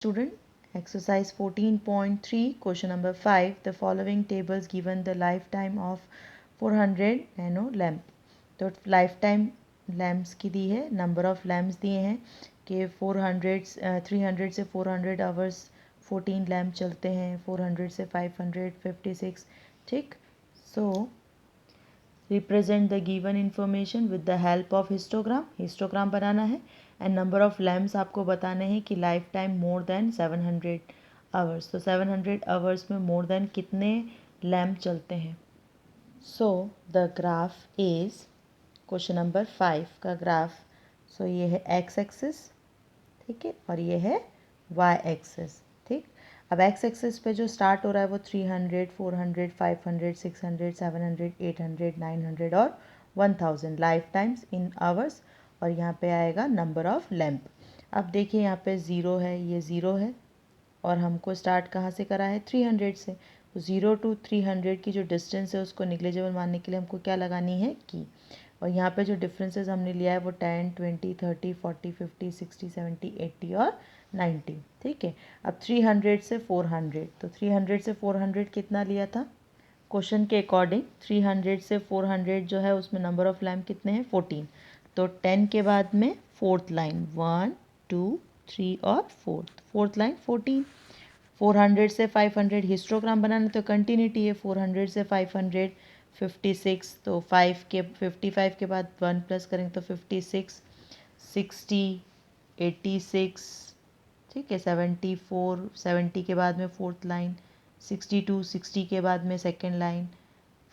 Student, exercise 14.3, question number 5. The following tables given the lifetime of 400 nano lamp. तो lifetime lamps की दी है, number of lamps दिए हैं कि 300 से 400 hours 14 लैम्प चलते हैं, 400 से 556, ठीक. So represent the given information with the help of histogram बनाना है. एंड नंबर ऑफ़ लैम्प्स आपको बताने हैं कि life time more than 700 hours. तो 700 आवर्स में मोर देन कितने लैम्प चलते हैं. So the graph is question number 5 का ग्राफ. सो ये है एक्स एक्सिस, ठीक है, और ये है वाई एक्सिस, ठीक. अब एक्स एक्सिस पे जो स्टार्ट हो रहा है वो 300, 400, 500, 600, 700, 800, 900 और 1000 लाइफ टाइम्स इन आवर्स. और यहाँ पे आएगा नंबर ऑफ़ लैम्प. अब देखिए यहाँ पे ज़ीरो है, ये ज़ीरो है, और हमको स्टार्ट कहाँ से करा है 300 से. तो 0 to 300 की जो डिस्टेंस है उसको निग्लेजेबल मानने के लिए हमको क्या लगानी है की. और यहाँ पे जो डिफरेंसेस हमने लिया है वो 10, 20, 30, 40, 50, 60, 70, 80 और 90, ठीक है. अब 300 से 400, तो 300 से 400 कितना लिया था क्वेश्चन के अकॉर्डिंग. 300 से 400 जो है उसमें नंबर ऑफ़ लैम्प कितने हैं 14. तो 10 के बाद में फोर्थ लाइन 1, 2, 3 और फोर्थ लाइन 14. 400 से 500 हिस्टोग्राम बनाना तो कंटिन्यूटी है. 400 से 500 56, तो 55 के बाद 1 प्लस करेंगे तो 56, 60, 86, ठीक है, 74, 70 के बाद में फोर्थ लाइन 62, 60 के बाद में सेकेंड लाइन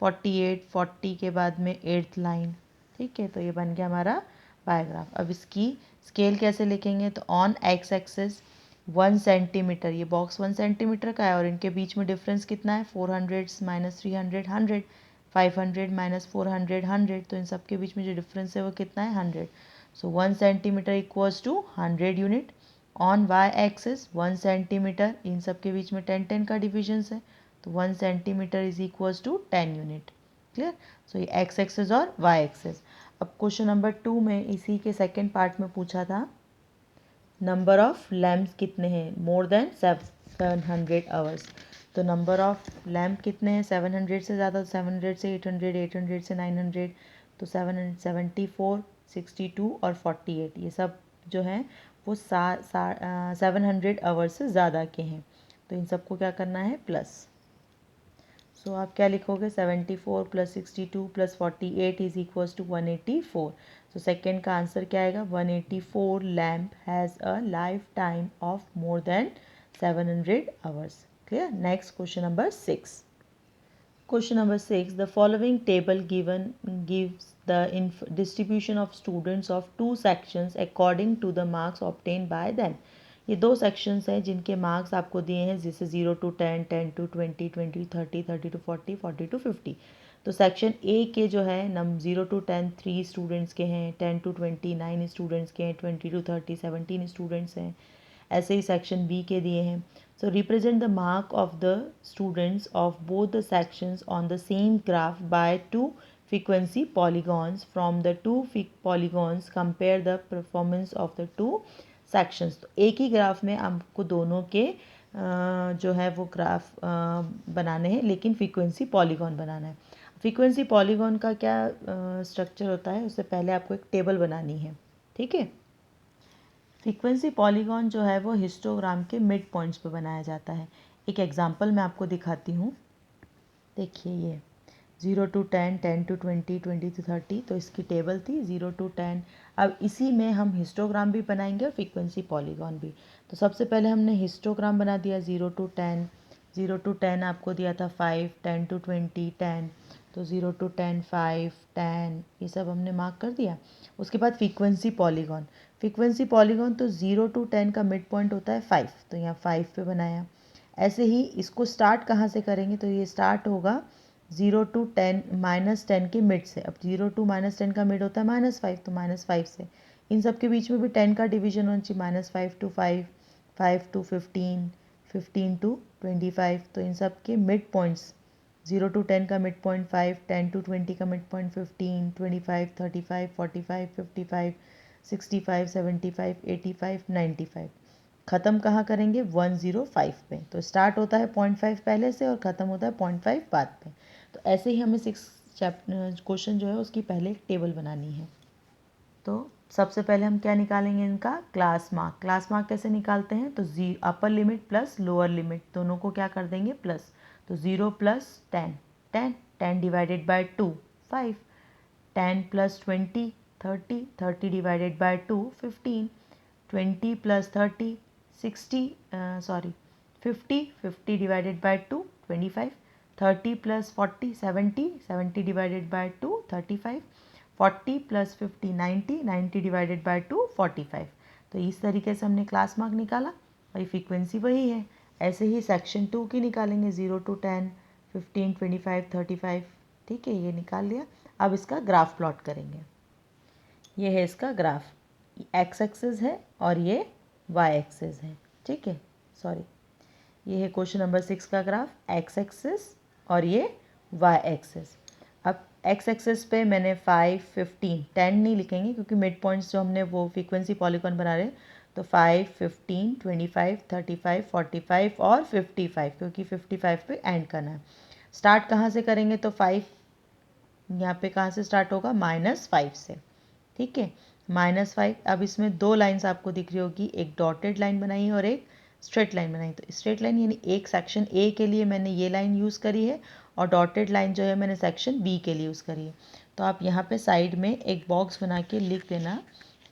48, 40 के बाद में एट्थ लाइन, ठीक है. तो ये बन गया हमारा बायोग्राफ. अब इसकी स्केल कैसे लिखेंगे. तो ऑन एक्स एक्सेस 1 सेंटीमीटर, ये बॉक्स 1 सेंटीमीटर का है और इनके बीच में डिफरेंस कितना है 400 माइनस 300 100, 500 माइनस 400 100. तो इन सब के बीच में जो डिफरेंस है वो कितना है 100. So 1 centimetre equals to 100 unit. On Y axis 1 centimetre, इन सब के बीच में 10 का डिविजन्स है, तो 1 centimetre is equals to 10 unit. Clear. So ये एक्स एक्सिस और वाई एक्सिस. अब क्वेश्चन नंबर 2 में इसी के सेकेंड पार्ट में पूछा था नंबर ऑफ़ लैम्प्स कितने हैं मोर देन 700 आवर्स. तो नंबर ऑफ़ लैम्प कितने हैं 700 से ज़्यादा, 700 से 800, 800 से 900, तो 774, 62 और 48 ये सब जो हैं वो 700 आवर्स से ज़्यादा के हैं. तो इन सबको क्या करना है प्लस. सो आप क्या लिखोगे 74 plus 62 plus 48 is equals to 184. So second का आंसर क्या आएगा 184 lamp has a life time of more than 700 hours. Clear. Next question number 6. Question number 6. The following table gives the distribution of students of two sections according to the marks obtained by them. ये दो sections हैं जिनके marks आपको दिए हैं जैसे 0 to 10, 10 to 20, 20 to 30, 30 to 40, 40 to 50. तो section A के जो है 0 to 10 3 स्टूडेंट्स के हैं, 10 to 20 9 स्टूडेंट्स के हैं, 20 to 30 17 स्टूडेंट्स हैं. ऐसे ही सेक्शन बी के दिए हैं. So represent the mark of the students of both the sections on the same graph by two frequency polygons. From the two polygons compare the performance of the two sections. तो एक ही graph में आपको दोनों के जो है वो graph बनाने हैं लेकिन फ्रीक्वेंसी पॉलीगॉन बनाना है. फ्रीक्वेंसी पॉलीगॉन का क्या स्ट्रक्चर होता है उससे पहले आपको एक टेबल बनानी है, ठीक है. फ्रीक्वेंसी पॉलीगॉन जो है वो हिस्टोग्राम के मिड पॉइंट्स पे बनाया जाता है. एक एग्जांपल मैं आपको दिखाती हूँ. देखिए ये 0 to 10, 10 to 20, 20 to 30, तो इसकी टेबल थी 0 to 10. अब इसी में हम हिस्टोग्राम भी बनाएंगे और फ्रीक्वेंसी पॉलीगॉन भी. तो सबसे पहले हमने हिस्टोग्राम बना दिया 0 to 10. 0 to 10 आपको दिया था 5, 10 to 20 10, तो 0 to 10 5, 10 ये सब हमने मार्क कर दिया. उसके बाद फ्रीक्वेंसी पॉलीगॉन तो 0 to 10 का मिड पॉइंट होता है 5, तो यहाँ 5 पे बनाया. ऐसे ही इसको स्टार्ट कहाँ से करेंगे तो ये स्टार्ट होगा 0 to 10 -10 के मिड से. अब 0 to -10 का मिड होता है -5, तो -5 से. इन सब के बीच में भी 10 का डिवीजन होना चाहिए -5 to 5, 5 to 15, 15 to 25. तो इन सब के मिड पॉइंट्स 0 to 10 का मिड पॉइंट 5, 10 to 20 का मिड पॉइंट 15, 25, 35, 45, 55, 65, 75, 85, 95. ख़त्म कहाँ करेंगे 105 पे। तो स्टार्ट होता है 0.5 पहले से और ख़त्म होता है 0.5 बाद पे। तो ऐसे ही हमें 6 क्वेश्चन जो है उसकी पहले एक टेबल बनानी है। तो सबसे पहले हम क्या निकालेंगे, इनका क्लास मार्क। क्लास मार्क कैसे निकालते हैं, तो upper limit plus lower limit दोनों को क्या कर देंगे प्लस। तो 0 plus 10 10 10 divided by 2 5 10 plus 20 30 30 divided by 2 15 20 plus 30 60 sorry 50 50 divided by 2 25 30 plus 40 70 70 divided by 2 35 40 plus 50 90 90 divided by 2 45। तो इस तरीके से हमने क्लास मार्क निकाला, भाई फ्रीक्वेंसी वही है। ऐसे ही सेक्शन 2 की निकालेंगे 0 to 10 15 25 35। ठीक है, ये निकाल लिया। अब इसका ग्राफ प्लॉट करेंगे। ये है इसका ग्राफ, एक्स एक्सिस है और ये वाई एक्सिस है। ठीक है, सॉरी, ये है क्वेश्चन नंबर 6 का ग्राफ, एक्स एक्सिस और ये वाई एक्सिस। अब एक्स एक्सिस पे मैंने 5 15 10 नहीं लिखेंगे क्योंकि मिड पॉइंट्स जो हमने वो फ्रीक्वेंसी पॉलीगॉन बना रहे हैं। तो 5 15 25 35 45 और 55 क्योंकि 55 पे एंड करना है। स्टार्ट कहाँ से करेंगे, तो 5 यहाँ पे कहाँ से स्टार्ट होगा, -5 से। ठीक है, -5। अब इसमें दो लाइंस आपको दिख रही होगी, एक डॉटेड लाइन बनाई है और एक स्ट्रेट लाइन बनाई। तो स्ट्रेट लाइन यानी एक सेक्शन ए के लिए मैंने ये लाइन यूज़ करी है और डॉटेड लाइन जो है मैंने सेक्शन बी के लिए यूज़ करी है। तो आप यहाँ पे साइड में एक बॉक्स बना के लिख देना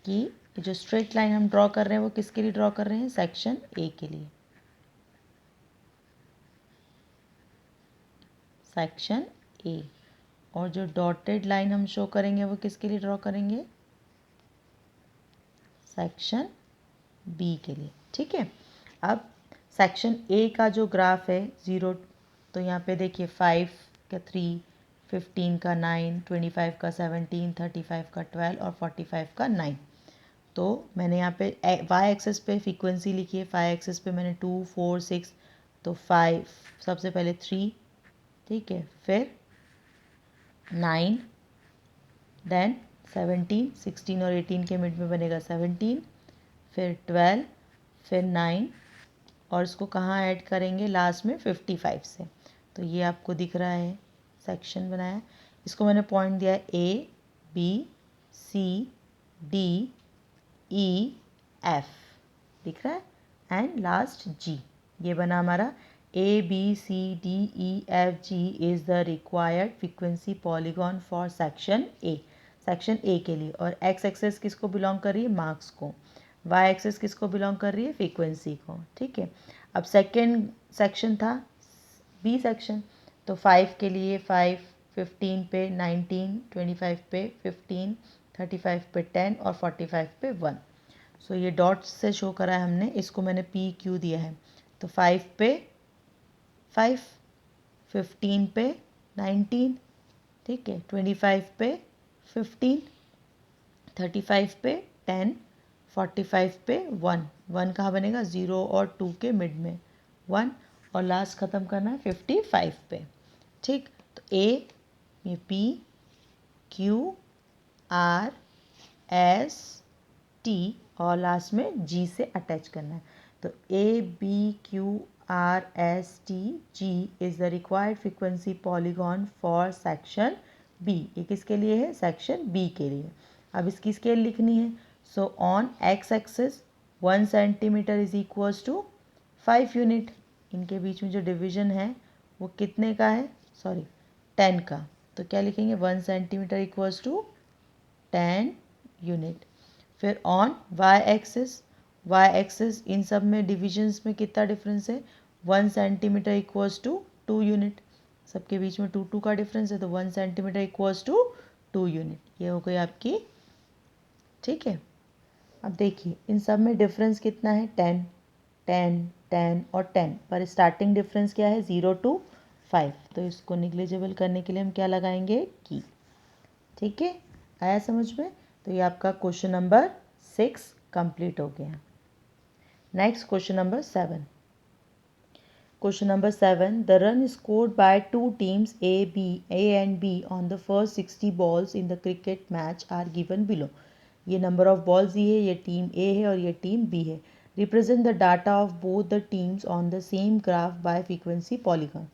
कि जो स्ट्रेट लाइन हम ड्रॉ कर रहे हैं वो किसके लिए ड्रॉ कर रहे हैं, सेक्शन ए के लिए, सेक्शन ए। और जो डॉटेड लाइन हम शो करेंगे वो किसके लिए ड्रॉ करेंगे, सेक्शन बी के लिए। ठीक है, अब सेक्शन ए का जो ग्राफ है 0, तो यहाँ पे देखिए 5 का 3 15 का 9 25 का 17 35 का 12 और 45 का 9। तो मैंने यहाँ पे वाई एक्सेस पे फ्रीक्वेंसी लिखी है, फाई एक्सेस पे मैंने 2 4 6। तो 5 सबसे पहले 3, ठीक है, फिर 9, देन 17 16 और 18 के मिड में बनेगा 17, फिर 12, फिर 9 और इसको कहाँ ऐड करेंगे लास्ट में 55 से। तो ये आपको दिख रहा है सेक्शन बनाया, इसको मैंने पॉइंट दिया A B C D E F, दिख रहा है, एंड लास्ट जी। ये बना हमारा A B C D E F G is the required frequency polygon for section A, section A के लिए। और एक्स एक्सेस किसको बिलोंग कर रही है, मार्क्स को। वाई एक्सेस किसको बिलोंग कर रही है, फ्रीक्वेंसी को। ठीक है, अब सेकेंड सेक्शन था बी सेक्शन, तो 5 के लिए 5 15 पे 19 25 पे 15 35 पे 10 और 45 पे 1। सो ये डॉट्स से शो करा है हमने, इसको मैंने पी क्यू दिया है। तो 5 पे 5 15 पे 19, ठीक है, 25 पे 15 35 पे 10 45 पे 1 1 कहाँ बनेगा, 0 और 2 के मिड में 1 और लास्ट ख़त्म करना है 55 पे। ठीक, तो ए, ये P Q R S T और लास्ट में जी से अटैच करना है। तो A B Q R S T G is the required frequency polygon for section B. ये किसके लिए है, सेक्शन बी के लिए। अब इसकी स्केल लिखनी है। So on X axis 1 centimetre is equals to 5 unit. इनके बीच में जो डिवीजन है वो कितने का है, सॉरी 10 का। तो क्या लिखेंगे, 1 सेंटीमीटर इक्वल्स टू 10 यूनिट। फिर ऑन वाई एक्सिस इन सब में डिविजन्स में कितना डिफरेंस है, 1 सेंटीमीटर इक्वल्स टू 2 यूनिट। सबके बीच में 2 2 का डिफरेंस है, तो 1 सेंटीमीटर इक्वल्स टू 2 यूनिट। ये हो गई आपकी। ठीक है, अब देखिए इन सब में डिफरेंस कितना है, 10 10 10 और 10, पर स्टार्टिंग डिफरेंस क्या है, 0 to 5। तो इसको निग्लिजिबल करने के लिए हम क्या लगाएंगे, की। ठीक है, आया समझ में। तो ये आपका क्वेश्चन नंबर 6 कंप्लीट हो गया। Next question number 7। Question number 7. The run scored by two teams A and B on the first 60 balls in the cricket match are given below. ये नंबर ऑफ बॉल्स ही है, ये team ए है और ये team B है। Represent the data of both the teams on the same graph by frequency polygon.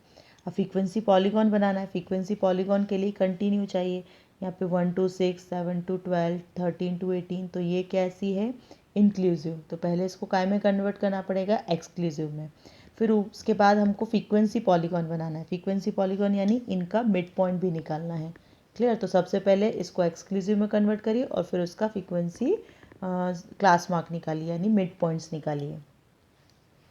अब frequency polygon बनाना है. frequency polygon के लिए continue चाहिए. यहाँ पे 1 to 6, 7 to 12, 13 to 18. तो ये कैसी है? इंक्लूसिव. तो पहले इसको काय में कन्वर्ट करना पड़ेगा? एक्सक्लूसिव में. फिर उसके बाद हमको फ्रीक्वेंसी पॉलीगॉन बनाना है. फ्रीक्वेंसी पॉलीगॉन यानी इनका मिड पॉइंट भी निकालना है. क्लियर. तो सबसे पहले इसको एक्सक्लूसिव में कन्वर्ट करिए और फिर उसका फ्रीक्वेंसी क्लास मार्क निकालिए यानी मिड पॉइंट्स निकालिए.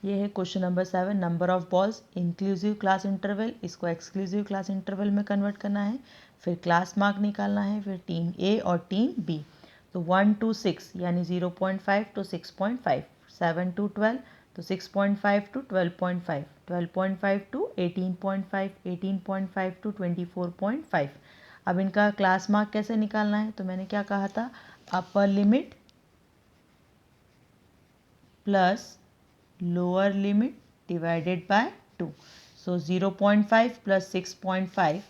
ये है question number 7. Number of balls inclusive class interval, इसको एक्सक्लूसिव क्लास इंटरवल में कन्वर्ट करना है. फिर क्लास मार्क निकालना है. फिर टीम ए और टीम बी. तो 1 to 6 यानी 0.5 to 6.5, 7 to 12 तो 6.5 to 12.5, 12.5 to 18.5, 18.5 to 24.5. अब इनका क्लास मार्क कैसे निकालना है? तो मैंने क्या कहा था? Upper limit plus lower limit divided by 2. So 0.5 plus 6.5,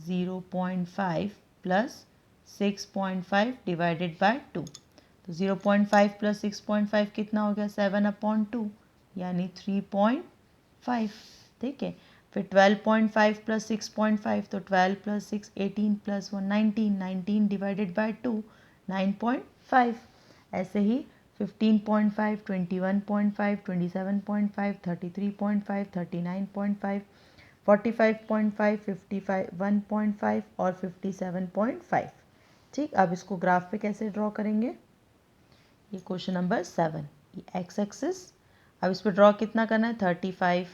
0.5 plus 6.5 divided by 2. तो 0.5 प्लस 6.5 कितना हो गया? 7/2 यानी 3.5. ठीक है. फिर 12.5 प्लस 6.5 तो 12 प्लस 6 18 प्लस 1 19, 19 डिवाइडेड बाय 2 9.5. ऐसे ही 15.5, 21.5, 27.5, 33.5, 39.5, 45.5, 51.5 और 57.5. ठीक. अब इसको ग्राफ पे कैसे ड्रॉ करेंगे? ये क्वेश्चन नंबर 7. ये एक्स एक्सिस. अब इस पर ड्रॉ कितना करना है? 35.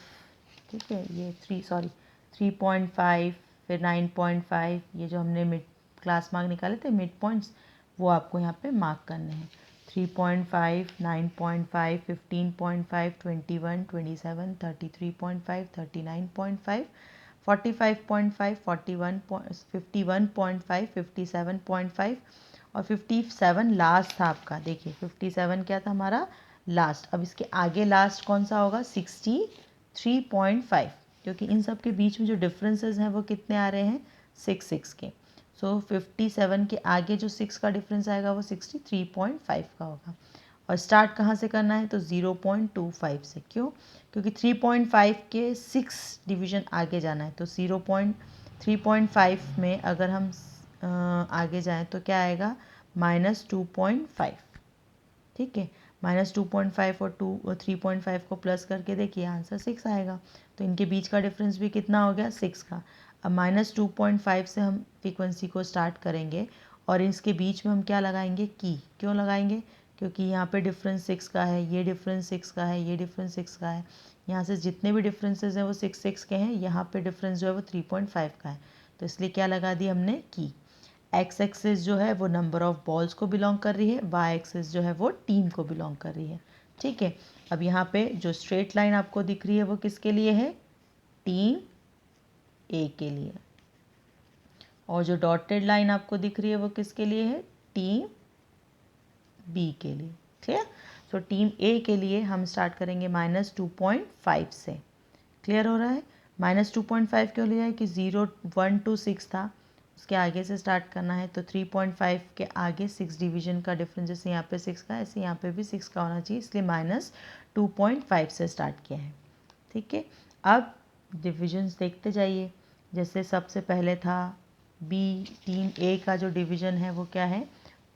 ठीक है. ये 3.5 फिर 9.5. ये जो हमने मिड क्लास मार्क निकाले थे मिड पॉइंट्स वो आपको यहाँ पे मार्क करने हैं. 3.5, 9.5, 15.5, 21, 27, 33.5, 39.5, 45.5, 41, 51.5, 57.5 और 57 लास्ट था आपका. देखिए 57 क्या था हमारा? लास्ट. अब इसके आगे लास्ट कौन सा होगा? 63.5, क्योंकि इन सब के बीच में जो डिफरेंसेस हैं वो कितने आ रहे हैं? 6 के. सो 57 के आगे जो 6 का डिफरेंस आएगा वो 63.5 का होगा. और स्टार्ट कहाँ से करना है? तो 0.25 से. क्यों? क्योंकि 3.5 के 6 डिवीजन आगे जाना है. तो 3.5 में अगर हम आगे जाएं तो क्या आएगा? -2.5. ठीक है. -2.5 और 3.5 को प्लस करके देखिए आंसर 6 आएगा. तो इनके बीच का डिफरेंस भी कितना हो गया? 6 का. अब -2.5 से हम फ्रीक्वेंसी को स्टार्ट करेंगे और इसके बीच में हम क्या लगाएंगे? की. क्यों लगाएंगे? क्योंकि यहाँ पे डिफरेंस 6 का है, ये डिफरेंस 6 का है, ये डिफरेंस 6 का है. यहाँ से जितने भी डिफरेंसेस हैं वो 6 के हैं. यहाँ पे डिफरेंस जो है वो 3.5 का है. तो इसलिए क्या लगा दी हमने? की. एक्स एक्सिस जो है वो नंबर ऑफ बॉल्स को बिलोंग कर रही है. वाई एक्सिस जो है वो टीम को बिलोंग कर रही है. ठीक है. अब यहाँ पे जो स्ट्रेट लाइन आपको दिख रही है वो किसके लिए है? टीम ए के लिए. और जो डॉटेड लाइन आपको दिख रही है वो किसके लिए है? टीम बी के लिए. क्लियर. सो टीम ए के लिए हम स्टार्ट करेंगे -2.5 से. क्लियर हो रहा है? -2.5 क्यों लिया है? कि 0 1 to 6 था, उसके आगे से स्टार्ट करना है. तो 3.5 के आगे 6 डिवीजन का डिफरेंस जैसे यहाँ पे 6 का ऐसे यहाँ पे भी 6 का होना चाहिए, इसलिए -2.5 से स्टार्ट किया है. ठीक है. अब डिविजन्स देखते जाइए. जैसे सबसे पहले था बी. टीम ए का जो डिवीजन है वो क्या है?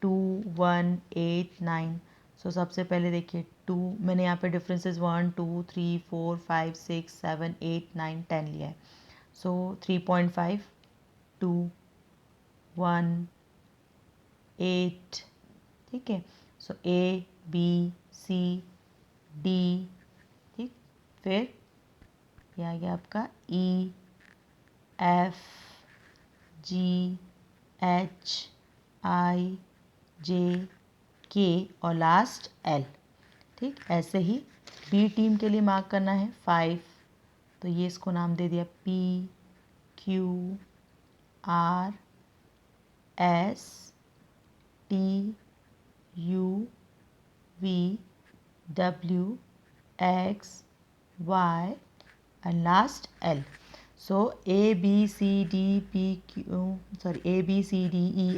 2, 1, 8, 9. सो सबसे पहले देखिए 2 मैंने यहाँ पे डिफरेंसेस 1, 2, 3, 4, 5, 6, 7, 8, 9, 10 लिया है. सो 3.5, 2, 1, 8. ठीक है. सो ए बी सी डी. ठीक. फिर ये आ गया आपका ई एफ जी एच आई जे के और लास्ट एल. ठीक. ऐसे ही बी टीम के लिए मार्क करना है 5. तो ये इसको नाम दे दिया P Q R S T U V W X Y and last L. So A B C D E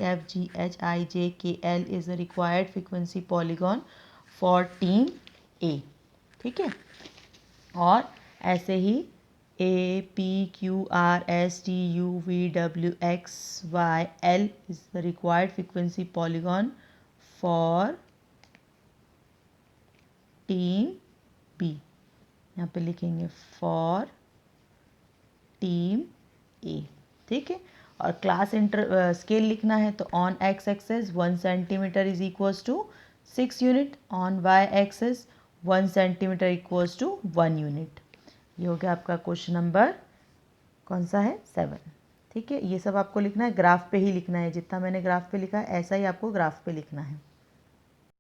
F G H I J K L is the required frequency polygon for team A, ठीक है। और ऐसे ही A P Q R S T U V W X Y L is the required frequency polygon for team B. यहाँ पे लिखेंगे for team ए, ठीक है। और क्लास इंटर स्केल लिखना है तो on X axis 1 centimetre is equals to 6 unit, on Y axis 1 centimetre equals to 1 unit. ये हो गया आपका क्वेश्चन नंबर कौन सा है 7, ठीक है। ये सब आपको लिखना है, ग्राफ पे ही लिखना है, जितना मैंने ग्राफ पे लिखा है ऐसा ही आपको ग्राफ पे लिखना है।